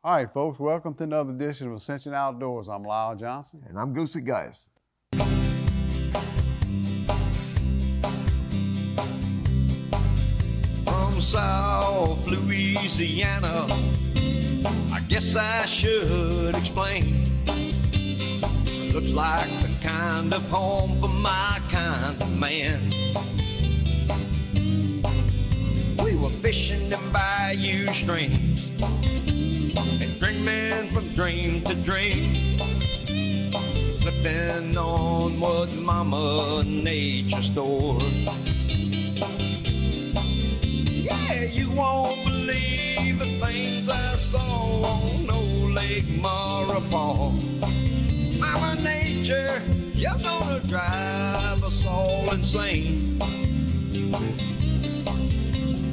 All right, folks, welcome to another edition of Ascension Outdoors. I'm Lyle Johnson. And I'm Goosie Guice. From South Louisiana, I guess I should explain. Looks like the kind of home for my kind of man. We were fishing in bayou streams and dreaming from dream to dream, flipping on what Mama Nature stored. Yeah, you won't believe the things I saw on old Lake Maurepas. Mama Nature, you're gonna drive us all insane.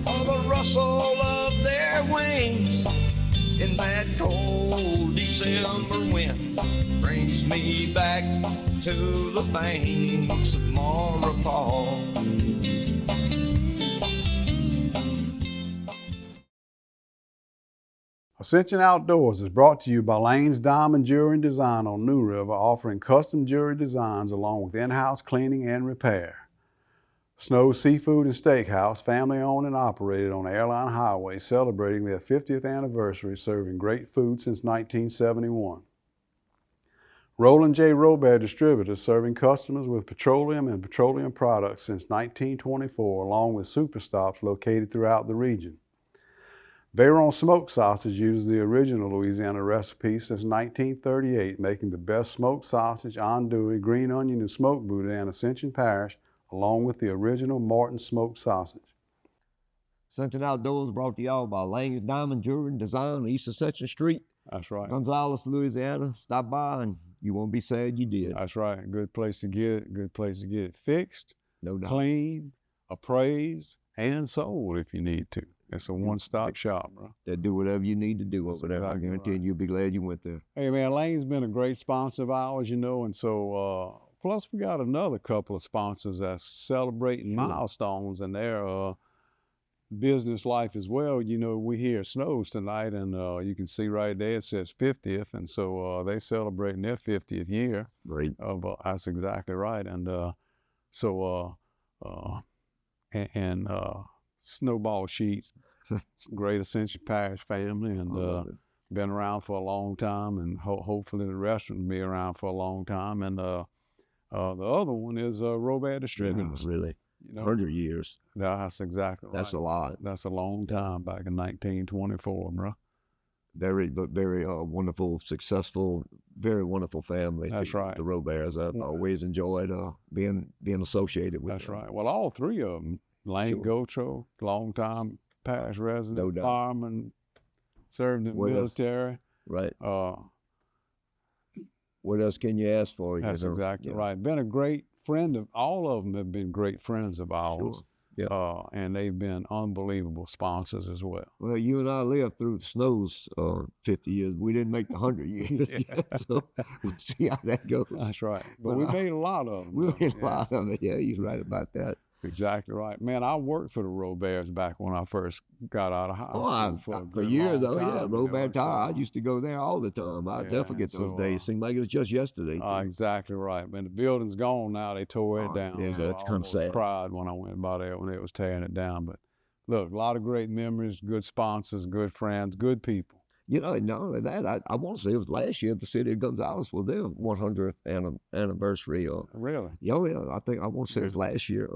For the rustle of their wings in that cold December wind brings me back to the banks of Maurepas. Ascension Outdoors is brought to you by Lane's Diamond Jewelry and Design on New River, offering custom jewelry designs along with in-house cleaning and repair. Snow's Seafood and Steakhouse, family owned and operated on Airline Highway, celebrating their 50th anniversary, serving great food since 1971. Roland J. Robert Distributors, serving customers with petroleum and petroleum products since 1924, along with super stops located throughout the region. Veyron Smoked Sausage uses the original Louisiana recipe since 1938, making the best smoked sausage, andouille, green onion, and smoked boudin in Ascension Parish, along with the original Morton smoked sausage. Ascension Outdoors brought to y'all by Lane's Diamond Jewelry and Design on East Ascension Street. That's right. Gonzales, Louisiana. Stop by and you won't be sad you did. That's right. Good place to get it. Good place to get it fixed, No doubt. cleaned, appraised, and sold if you need to. It's a one-stop shop, bro. They'll do whatever you need to do over there. I exactly guarantee right. you'll be glad you went there. Hey, man, Lane's been a great sponsor of ours, you know, and so, plus we got another couple of sponsors that's celebrating milestones in their business life as well. You know, we here at Snow's tonight, and you can see right there it says 50th, and so they celebrating their 50th year. Great. Of that's exactly right, and Snowball Sheets, great Ascension Parish family, and been around for a long time, and hopefully the restaurant will be around for a long time. And the other one is Robert Distributors. Yeah, really? You know, 100 years. that's exactly right. That's a lot. That's a long time, back in 1924, bro. Very wonderful, successful, very wonderful family. That's right. The Roberts. I've always enjoyed being associated with That's them. right. Well, all three of them, Lane Gotro, long-time parish resident, No doubt. fireman, served in the military. Right. What else can you ask for? That's exactly right. Been a great friend of, all of them have been great friends of ours. Sure. Yeah. And they've been unbelievable sponsors as well. Well, you and I lived through the Snows 50 years. We didn't make the 100 years yet, so we'll see how that goes. That's right. But we made a lot of them. We made a lot of it. Yeah, you're right about that. Exactly right. Man, I worked for the Roberts back when I first got out of high school. For years, long yeah. time, Robert you know, Tire, I used to go there all the time. I definitely get those days. Seemed like it was just yesterday. Exactly right. Man, the building's gone now. They tore it down. Yeah, So that's I kind of almost sad. cried when I went by there when it was tearing it down. But look, a lot of great memories, good sponsors, good friends, good people. You know, not only that, I want to say it was last year the city of Gonzales was their 100th anniversary. Really? Yeah, I want to say it was last year.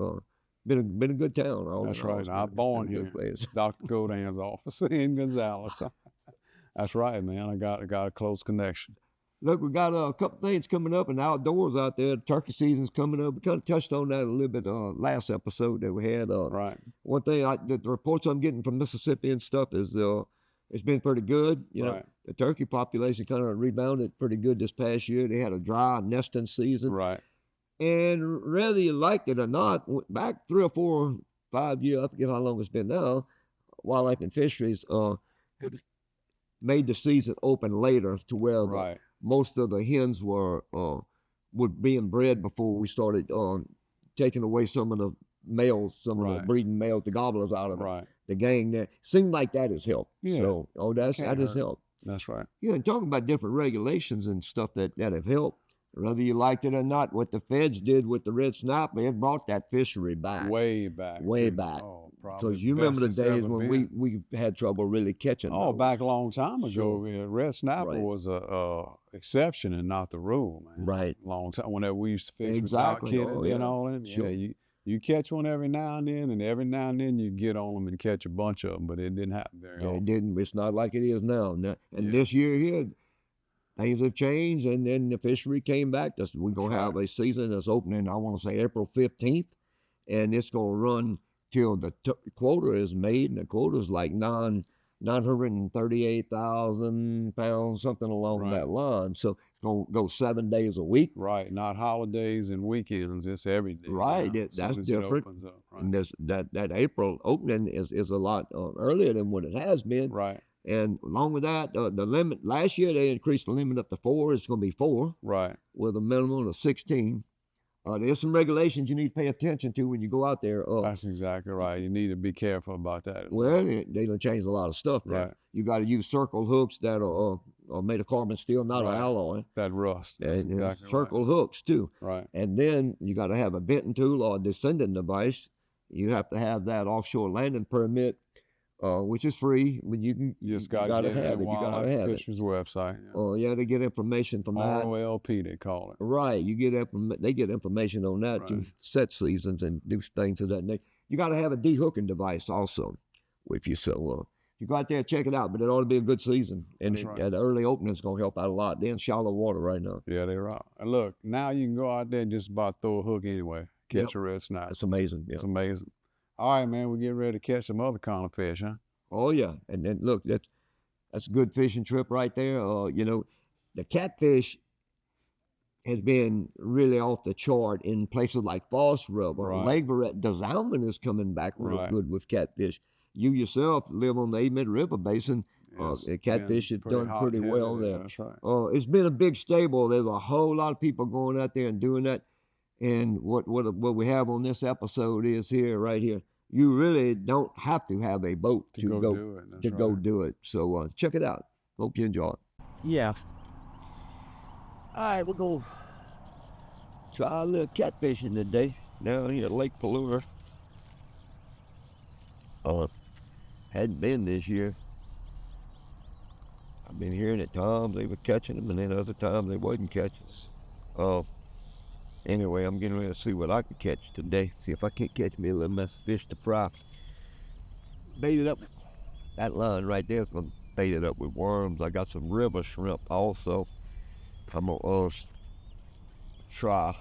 Been a good town. That's right. I was born here. Dr. Godin's office in Gonzales. That's right, man. I got a close connection. Look, we got a couple things coming up and outdoors out there. The turkey season's coming up. We kind of touched on that a little bit last episode that we had. Right. One thing, the reports I'm getting from Mississippi and stuff is it's been pretty good. You know, the turkey population kind of rebounded pretty good this past year. They had a dry nesting season. Right. And whether you liked it or not, back 3 or 4, 5 years, I forget how long it's been now, Wildlife and Fisheries made the season open later to where most of the hens were being bred before we started taking away some of the males, some of the breeding males, the gobblers out of the gang there. Seemed like that has helped. Yeah. So, that has helped. That's right. Yeah, and talking about different regulations and stuff that have helped, whether you liked it or not, what the feds did with the red snapper, it brought that fishery back. Way back. Way too. back. Oh, probably. Because you remember the best it's days ever when been. we had trouble really catching Oh, those. back a long time ago. Sure. Yeah, red snapper Right. was a exception and not the rule, man. Right. Long time. Whenever we used to fish Exactly. without kidding Oh, yeah. and all that. Sure. Yeah, you catch one every now and every now and then you get on them and catch a bunch of them, but it didn't happen very Yeah, often. it didn't. It's not like it is now. And Yeah. this year here, things have changed, and then the fishery came back. We're going to That's have a season that's opening, I want to say, April 15th, and it's going to run till the quota is made, and the quota is like 938,000 pounds, something along Right. that line. So it's going to go 7 days a week. Right, not holidays and weekends. It's every day. Right, now, that's soon as different. It opens up, right. And that April opening is a lot earlier than what it has been. Right, And along with that, the limit, last year they increased the limit up to 4. It's going to be 4 right. with a minimum of 16. There's some regulations you need to pay attention to when you go out there. That's exactly right. You need to be careful about that. Well, they done changed a lot of stuff there. Right. You got to use circle hooks that are made of carbon steel, not Right. an alloy. That rust. That's And exactly circle hooks too. right. And then you got to have a venting tool or a descending device. You have to have that offshore landing permit, which is free. When you just got gotta to have it. You gotta have it. Fisher's website. Yeah. Oh, yeah, they get information from that. ROLP, they call it. Right, they get information on that to Right. set seasons and do things of that nature. You got to have a de-hooking device also, if you so. You go out there, check it out, but it ought to be a good season, and That's right. the early opening is going to help out a lot. They're in shallow water right now. Yeah, they're right. And look, now you can go out there and just about throw a hook anyway. Catch a red snipe. That's amazing. Yeah. It's amazing. All right, man, we're getting ready to catch some other kind of fish, huh? Oh yeah, and then look, that's a good fishing trip right there. The catfish has been really off the chart in places like False River, Right. Lake Verret. The salmon is coming back real Right. good with catfish. You yourself live on the Amid River Basin. It's The catfish been has done hot pretty and well heavy there. That's right. It's been a big stable. There's a whole lot of people going out there and doing that. And what we have on this episode is right here. You really don't have to have a boat To go do it. That's go right. do it. So check it out. Hope you enjoy it. Yeah. All right, we're going to try a little catfishing today down here at Lake Palourde. Hadn't been this year. I've been hearing at times they were catching them, and then other times they wasn't catching. Anyway, I'm getting ready to see what I can catch today. See if I can't catch me a little mess of fish to fry. Bait it up. That line right there is going to bait it up with worms. I got some river shrimp also. I'm going to try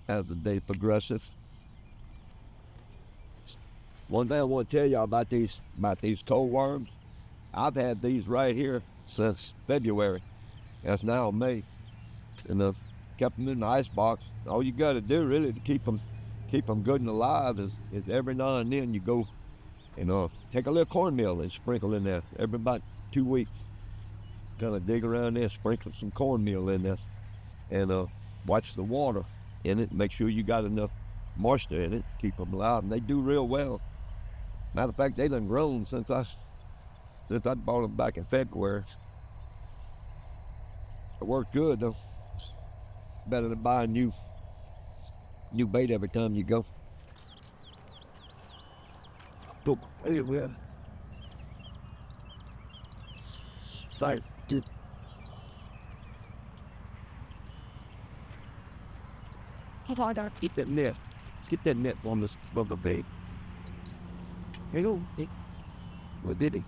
as the day progresses. One thing I want to tell y'all about these cold worms, I've had these right here since February. That's now May, and I've kept them in the ice box. All you got to do really to keep them good and alive is every now and then you go and take a little cornmeal and sprinkle in there every about 2 weeks. Kind of dig around there, sprinkle some cornmeal in there, and watch the water in it. Make sure you got enough moisture in it, keep them alive, and they do real well. Matter of fact, they done grown since I bought them back in February. It worked good though. Better than buying new bait every time you go. Sorry, dude. Keep that net. Get that net on this rubber bait. Here you go. What did he?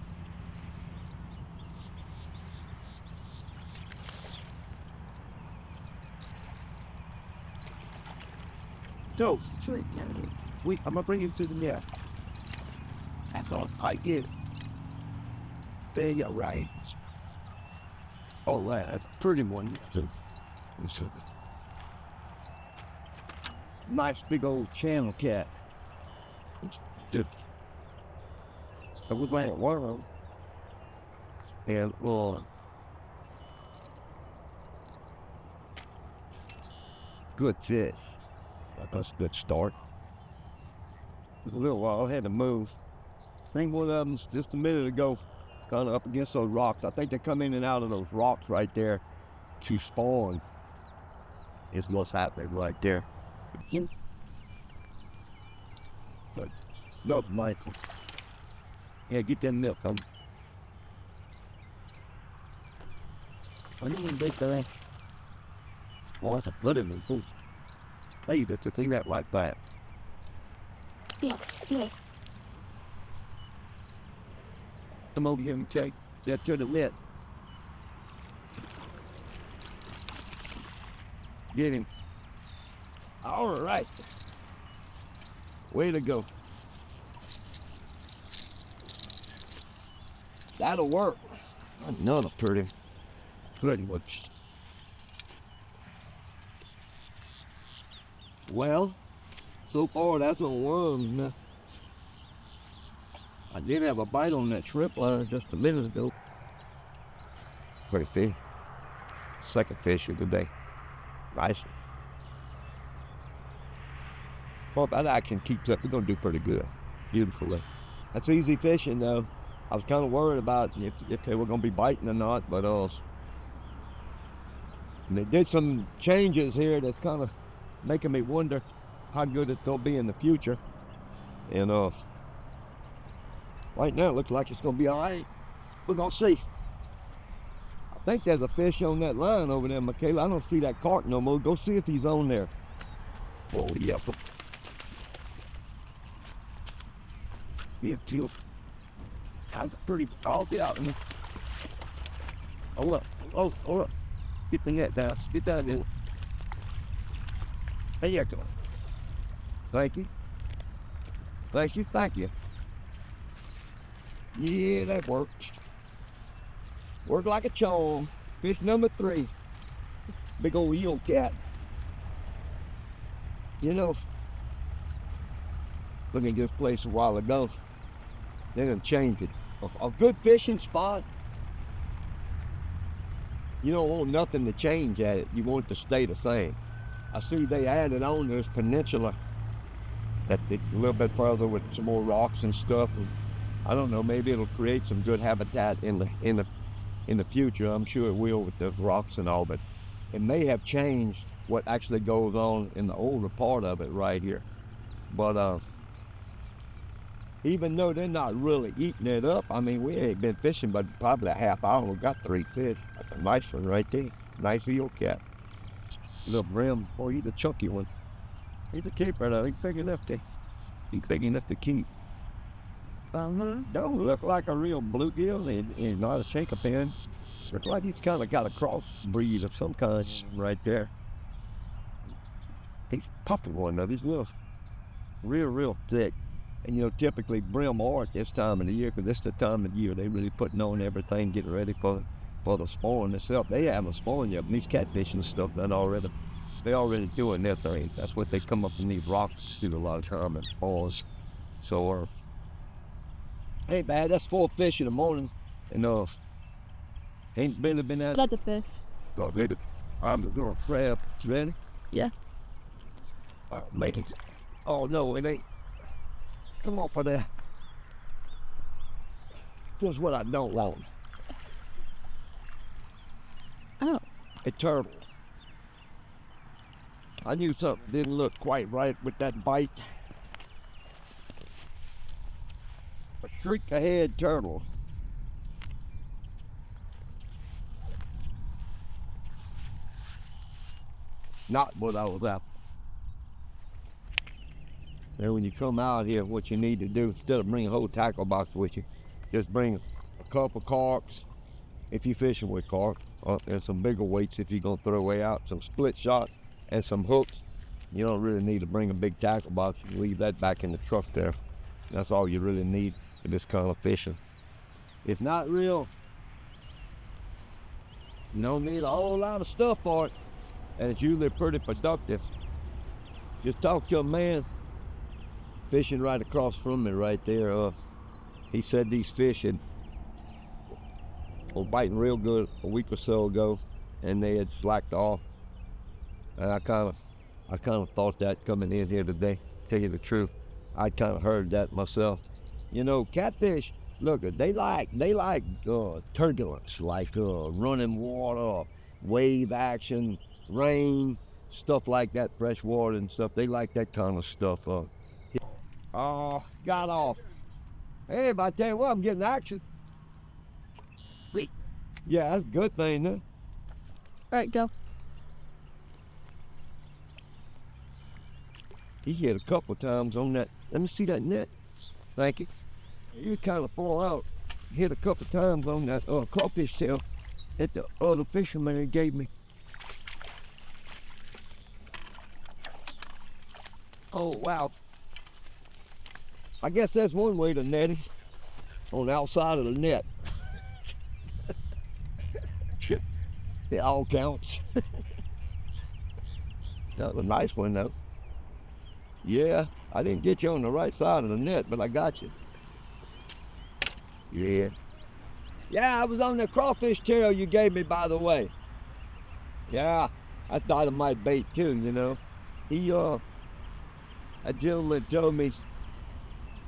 No, wait, I'm gonna bring you to the net. That's all I get. There you right. All right, that's a pretty one. It's a nice big old channel cat. I was like one of them. And good fish. That's a good start. It was a little while, I had to move. think one of them's just a minute ago, kind of up against those rocks. I think they come in and out of those rocks right there to spawn. Is what's happening right there. But look, Michael. Yeah, get that milk. I didn't think that. Oh, that's a good in me. Hey, that's a thing that like that. Come over here and take that to the lip. Get him. All right. Way to go. That'll work. Another pretty much. Well, so far that's on worms. I did have a bite on that shrimp line just a minute ago. Pretty fish. Second fish of the day. Nice. Well, that action keeps up. We're gonna do pretty good. Beautifully. That's easy fishing though. I was kind of worried about if they were gonna be biting or not, but and they did some changes here that's kind of making me wonder how good it they'll be in the future. And right now it looks like it's gonna be all right. We're gonna see. I think there's a fish on that line over there, Michaela. I don't see that carp no more. Go see if he's on there. Oh yeah. Yeah, too. That's pretty all out. Hold up. Oh, hold up. Get the net down. Get that in. There you go. Thank you. Thank you. Thank you. Yeah, that works. Worked like a charm. Fish number 3. Big old eel cat. You know, looking at this place a while ago, they done changed it. A good fishing spot, you don't want nothing to change at it. You want it to stay the same. I see they added on this peninsula that a little bit further with some more rocks and stuff. And I don't know, maybe it'll create some good habitat in the future. I'm sure it will with the rocks and all, but it may have changed what actually goes on in the older part of it right here. But even though they're not really eating it up, I mean, we ain't been fishing but probably a half hour. We got 3 fish. That's a nice one right there. Nice eel cat. Little brim, or he's a chunky one. He's a keeper though. He's big enough to keep. Don't look like a real bluegill and not a shankarpan. Looks like he's kind of got a cross breed of some kind right there. He's puffing one of these little, real thick. And you know, typically brim are at this time of the year, because this is the time of the year they really putting on everything, getting ready for the spawn itself. They haven't spawned yet, but these catfish and stuff they already doing their thing. That's what they come up in these rocks to a lot of time and spawns. So hey man, that's 4 fish in the morning, and ain't barely been out. That's a fish. Oh, baby, I'm gonna crab. You ready? Yeah. Make it. Oh no, it ain't. Come on for that. Just what I don't want. Oh. A turtle. I knew something didn't look quite right with that bite. A creek ahead turtle. Not what I was after. Then when you come out here, what you need to do, instead of bringing a whole tackle box with you, just bring a couple carps, if you're fishing with carp, and some bigger weights if you're gonna throw away out, some split shot, and some hooks. You don't really need to bring a big tackle box. You leave that back in the truck there. That's all you really need for this kind of fishing. It's not real. You don't need a whole lot of stuff for it, and it's usually pretty productive. Just talk to a man fishing right across from me right there. He said these fish were biting real good a week or so ago, and they had slacked off. And I kind of thought that coming in here today. Tell you the truth, I kind of heard that myself. You know, catfish, look, they like turbulence, like running water, wave action, rain, stuff like that, fresh water and stuff. They like that kind of stuff. Oh, got off. Hey, but I tell you what, I'm getting action. Yeah, that's a good thing, huh? All right, go. He hit a couple times on that. Let me see that net. Thank you. You kind of fall out. Hit a couple times on that crawfish tail that the other fisherman gave me. Oh, wow. I guess that's one way to net it, on the outside of the net. It all counts. That was a nice one, though. Yeah, I didn't get you on the right side of the net, but I got you. Yeah. Yeah, I was on the crawfish tail you gave me, by the way. Yeah, I thought it might bait too, you know. That gentleman told me,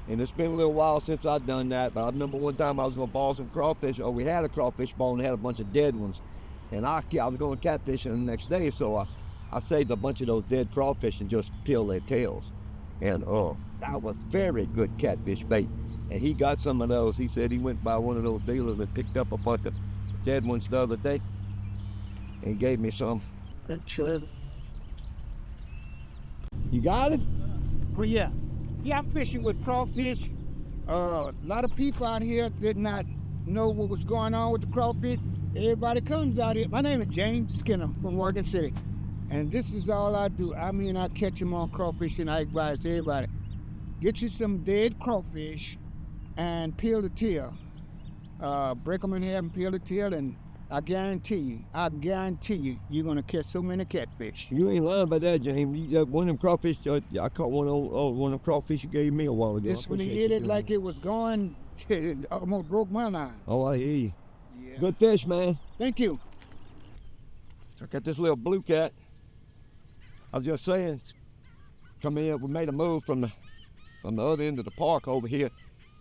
and it's been a little while since I've done that, but I remember one time I was gonna ball some crawfish, or we had a crawfish ball and had a bunch of dead ones. And I was going catfishing the next day, so I saved a bunch of those dead crawfish and just peeled their tails. And that was very good catfish bait. And he got some of those. He said he went by one of those dealers and picked up a bunch of dead ones the other day and gave me some. That's it. You got it? Oh, yeah. Yeah, I'm fishing with crawfish. A lot of people out here did not know what was going on with the crawfish. Everybody comes out here. My name is James Skinner from Morgan City. And this is all I do. I mean, I catch them on crawfish, and I advise everybody, get you some dead crawfish and peel the tail. Break them in half and peel the tail, and I guarantee you, you're going to catch so many catfish. You ain't lying about that, James. One of them crawfish, I caught one of them crawfish you gave me a while ago. This when he hit it like it was going, it almost broke my line. Oh, I hear you. Yeah. Good fish, man. Thank you. I got this little blue cat. I was just saying, come in, we made a move from the other end of the park over here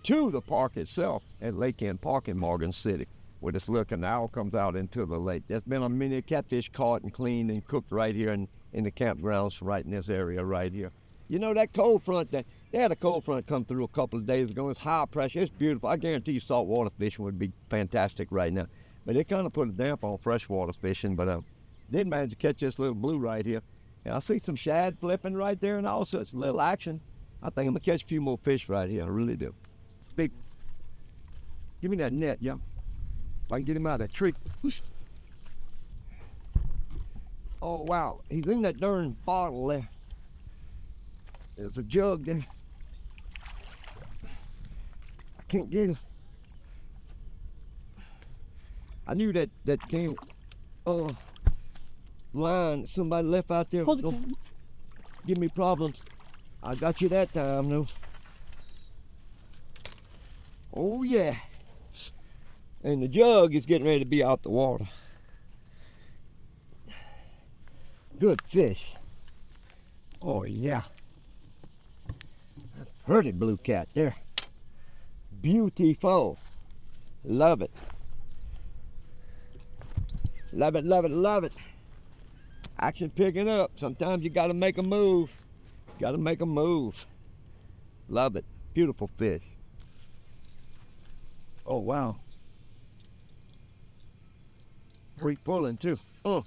to the park itself at Lake End Park in Morgan City, where this little canal comes out into the lake. There's been a many catfish caught and cleaned and cooked right here in the campgrounds right in this area right here. You know, that cold front, they had a cold front come through a couple of days ago. It's high pressure, it's beautiful. I guarantee you saltwater fishing would be fantastic right now. But it kind of put a damp on freshwater fishing, but did manage to catch this little blue right here. And I see some shad flipping right there and all sorts of little action. I think I'm gonna catch a few more fish right here, I really do. Big, give me that net, yeah. If I can get him out of that tree. Oh, wow, he's in that darn bottle there. There's a jug there. I can't get him. I knew that came, line somebody left out there. Hold it, Don't give me problems. I got you that time, though. Oh, yeah. And the jug is getting ready to be out the water. Good fish. Oh, yeah. Pretty blue cat there. Beautiful. Love it. Love it, love it, love it. Action picking up. Sometimes you gotta make a move. Gotta make a move. Love it. Beautiful fish. Oh, wow. Free pulling too. I'm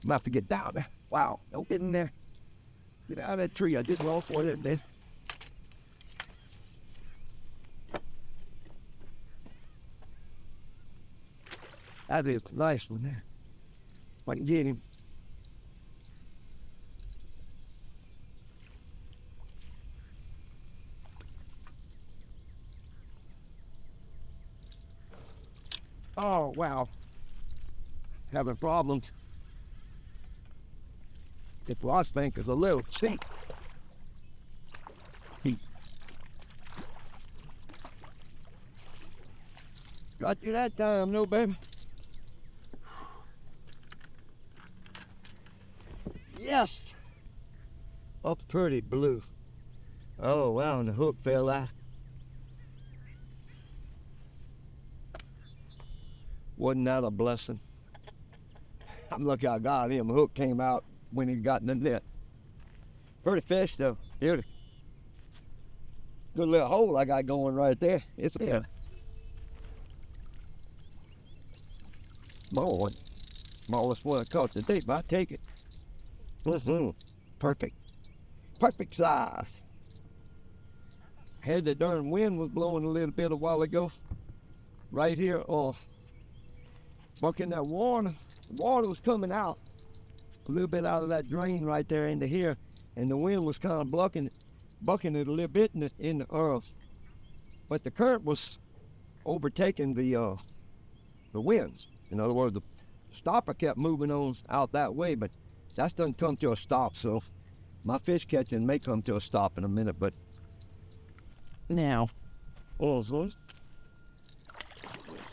about to get down there. Wow, don't get in there. Get out of that tree. I just lost one of them. That is a nice one there. If I can get him. Oh, wow. Having problems. It was, think, is a little cheap. Got you that time, no, baby. Yes! Up pretty blue. Oh, wow, and the hook fell out. Wasn't that a blessing? I'm lucky I got him. The hook came out when he got in the net. Pretty fish though. Here, good little hole I got going right there. It's there. Smallest one I caught today, but I take it. Perfect. Perfect size. Had the darn wind was blowing a little bit a while ago. Right here off. Bucking that water. The water was coming out. A little bit out of that drain right there into here. And the wind was kind of bucking it a little bit in the earth. But the current was overtaking the winds. In other words, the stopper kept moving on out that way, but that doesn't come to a stop, so my fish catching may come to a stop in a minute, but now,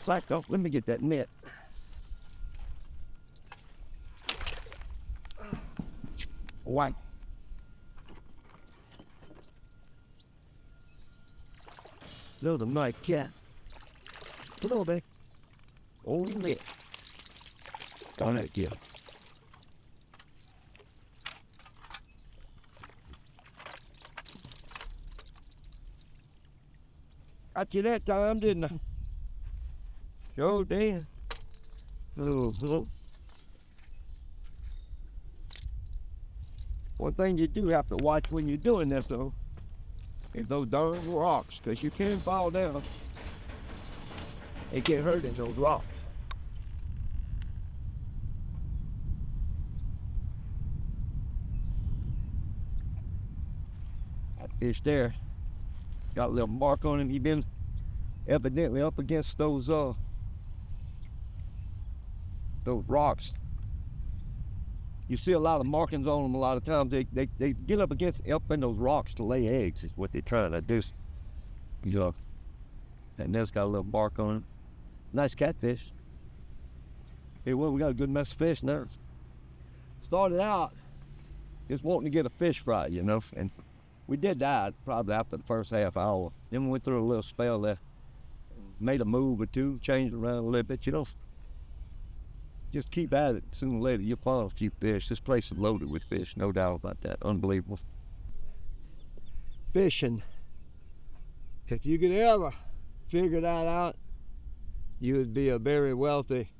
back up, let me get that net. White. Little night cat. Come on, baby. Oh, yeah. Darn it, yeah. Got you that time, didn't I? Sure did. Oh. One thing you do have to watch when you're doing this, though, is those darn rocks, because you can fall down and get hurt in those rocks. That fish there got a little mark on him. He been evidently up against those rocks. You see a lot of markings on them a lot of times. They get up in those rocks to lay eggs is what they're trying to do. Yeah. That net's got a little bark on it. Nice catfish. Hey, well, we got a good mess of fish now. Started out just wanting to get a fish fry, you know, and we did that probably after the first half hour. Then we went through a little spell there, made a move or two, changed around a little bit, you know. Just keep at it. Sooner or later, you'll find a few fish. This place is loaded with fish, no doubt about that. Unbelievable. Fishing. If you could ever figure that out, you would be a very wealthy,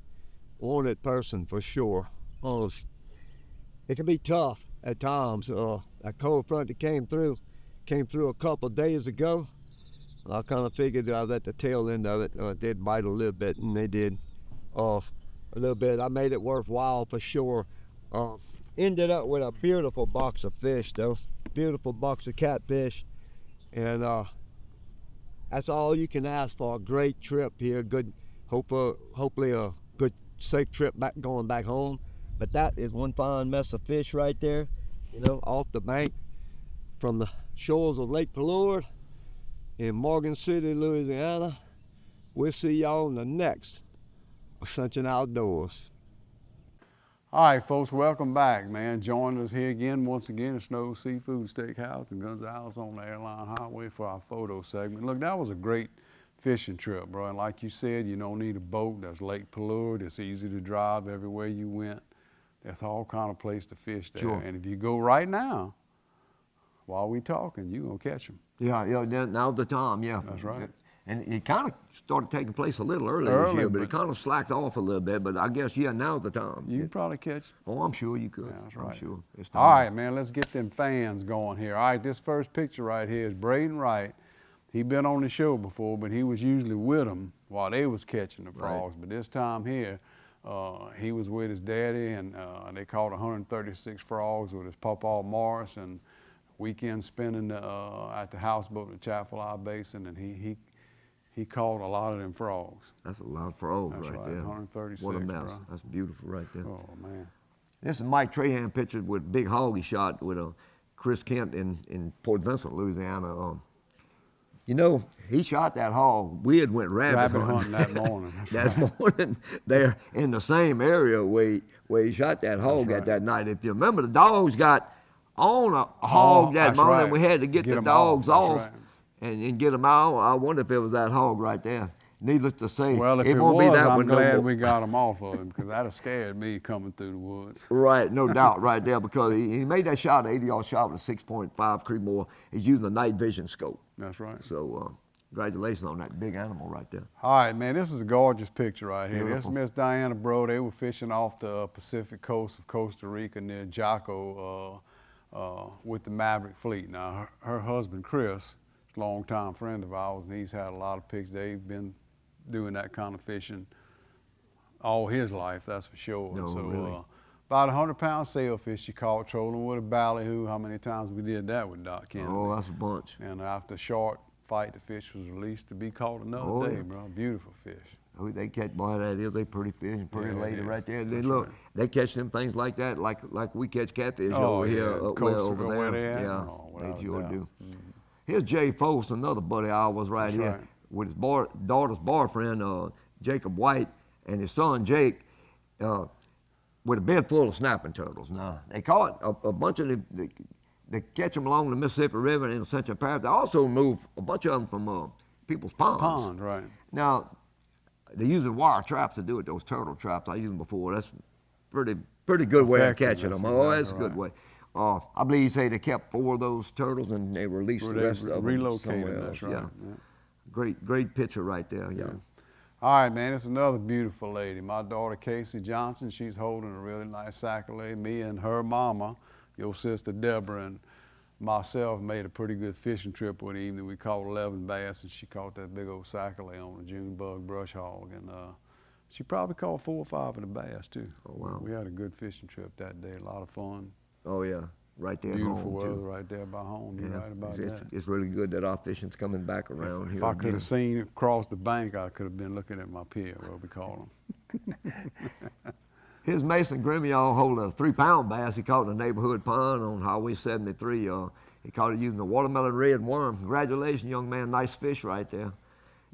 wanted person for sure. It can be tough at times. That cold front that came through a couple of days ago. I kind of figured I was at the tail end of it. Did bite a little bit, and they did off a little bit. I made it worthwhile for sure. Ended up with a beautiful box of fish though. Beautiful box of catfish. And that's all you can ask for. A great trip here. Good, hopefully a good safe trip going back home. But that is one fine mess of fish right there, you know, off the bank from the shores of Lake Palourde in Morgan City, Louisiana. We'll see y'all in the next Ascension Outdoors. All right, folks, welcome back, man. Joining us here again, once again, at Snow Seafood Steakhouse in Gonzales on the Airline Highway for our photo segment. Look, that was a great fishing trip, bro. And like you said, you don't need a boat. That's Lake Palourde. It's easy to drive everywhere you went. That's all kind of place to fish there. Sure. And if you go right now, while we talking, you're going to catch them. Yeah, now's the time, yeah. That's right. And it kind of started taking place a little earlier this year, but it kind of slacked off a little bit. But I guess, yeah, now's the time. You can probably catch. Oh, I'm sure you could. Yeah, that's right. I'm sure. It's time. All right, man, let's get them fans going here. All right, this first picture right here is Braden Wright. He been on the show before, but he was usually with them while they was catching the frogs. Right. But this time here, he was with his daddy, and they caught 136 frogs with his Pawpaw Morris, and weekend spending at the houseboat in the Chaffalay Basin, and he caught a lot of them frogs. That's a lot of frogs. That's right there. 136. What a mess. Bro. That's beautiful right there. Oh, man. This is Mike Trahan pictured with big hog he shot with Chris Kent in Port Vincent, Louisiana. You know, he shot that hog. We had went rabbit hunting that morning. Morning there in the same area where he shot that hog at that night. If you remember, the dogs got on a hog that morning. Right. We had to get the dogs off and get them out. I wonder if it was that hog right there. needless to say, Well, if it won't be was, that I'm one no glad more. we got him off of him because that'd have scared me coming through the woods. Right, no doubt, right there, because he made that shot, an 80-yard shot with a 6.5 Creedmoor. He's using a night vision scope. That's right. So, congratulations on that big animal right there. All right, man, this is a gorgeous picture right here. Beautiful. This is Miss Diana Bro. They were fishing off the Pacific coast of Costa Rica near Jaco with the Maverick fleet. Now, her husband, Chris, is a longtime friend of ours, and he's had a lot of pictures. They've been doing that kind of fishing all his life, that's for sure. No, so, really? about 100-pound sailfish she caught trolling with a ballyhoo. How many times we did that with Doc Kennedy? Oh, that's a bunch. And after a short fight, the fish was released to be caught another day, bro. Beautiful fish. Oh, they catch, boy, that is, they pretty fish and pretty Yeah, lady it right is. there. They That's look, right. they catch them things like that, like we catch catfish Oh, over here, yeah, well, Costa over Rica there. where they at? Yeah, Oh, without they a sure doubt. do. Here's Jay Fost, another buddy of ours right That's here, right. with his daughter's boyfriend, Jacob White, and his son Jake, with a bed full of snapping turtles. Now, they caught a bunch of them, they catch them along the Mississippi River in the Ascension Parish. They also move a bunch of them from people's ponds. Pond, right. Now, they're using wire traps to do it, those turtle traps. I used them before. That's pretty good way of Effective, catching that's them. Oh, exactly that's a good right. way. I believe you say they kept 4 of those turtles and they released Where the they rest of them relocated, somewhere that's else. right. Yeah. Yeah. Great picture right there. Yeah. All right, man, it's another beautiful lady. My daughter, Casey Johnson, she's holding a really nice sac-a-lait. Me and her mama, your sister Deborah, and myself made a pretty good fishing trip one evening. We caught 11 bass, and she caught that big old sac-a-lait on a June bug brush hog. And she probably caught 4 or 5 of the bass, too. Oh, wow. We had a good fishing trip that day, a lot of fun. Oh, yeah. Right there at Beautiful home, weather too. right there by home. You're right about it's, that. It's really good that our fishing's coming back around here. If I could again. have seen it across the bank, I could have been looking at my pier, what we call them. Here's Mason Grimiall holding a 3-pound bass he caught in the neighborhood pond on Highway 73. He caught it using the watermelon red worm. Congratulations, young man. Nice fish right there.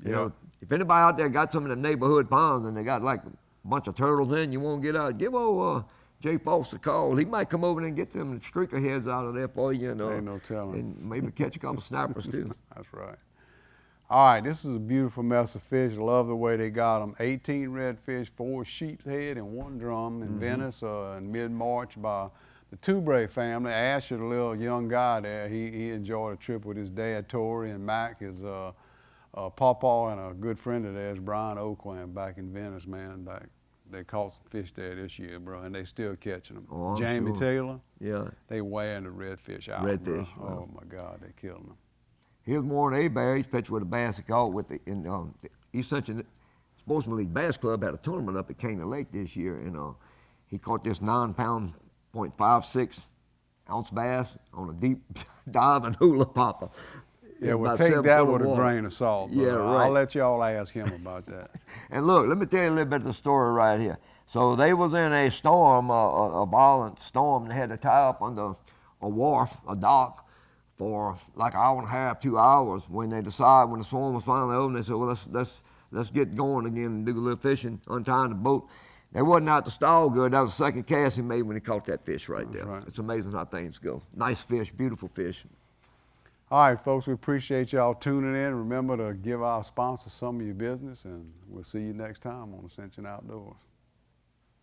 You know, if anybody out there got some of the neighborhood ponds and they got like a bunch of turtles in, you won't get out, give old Jay Foss a call. He might come over and get them streaker heads out of there for you, Ain't no telling. and maybe catch a couple snappers too. That's right. All right, this is a beautiful mess of fish. I love the way they got them. 18 redfish, 4 sheep's head, and 1 drum in Venice in mid-March by the Toubre family. Asher, the little young guy there, he enjoyed a trip with his dad, Tori, and Mac, his pawpaw, and a good friend of theirs, Brian Oquan, back in Venice, man. They caught some fish there this year, bro, and they still catching them. Oh, I'm Jamie sure. Taylor, Yeah. they wearing the redfish out, Redfish, bro. wow. Oh, my God, they killing them. Here's Warren Abear. He's pitched with a bass he caught with the Ascension Sportsman League Bass Club had a tournament up at Canaan Lake this year, and he caught this 9-pound, 0.56 ounce bass on a deep diving hula popper. Yeah, well, About take 7 that foot of with a water. grain of salt. Yeah, brother. right. I'll let y'all ask him about that. And look, let me tell you a little bit of the story right here. So they was in a storm, a violent storm, and they had to tie up under a wharf, a dock, for like an hour and a half, 2 hours. When they decided, when the storm was finally over, they said, well, let's get going again and do a little fishing, untying the boat. They wasn't out to stall good. That was the second cast he made when he caught that fish right there. right. It's amazing how things go. Nice fish, beautiful fish. All right, folks, we appreciate y'all tuning in. Remember to give our sponsors some of your business, and we'll see you next time on Ascension Outdoors.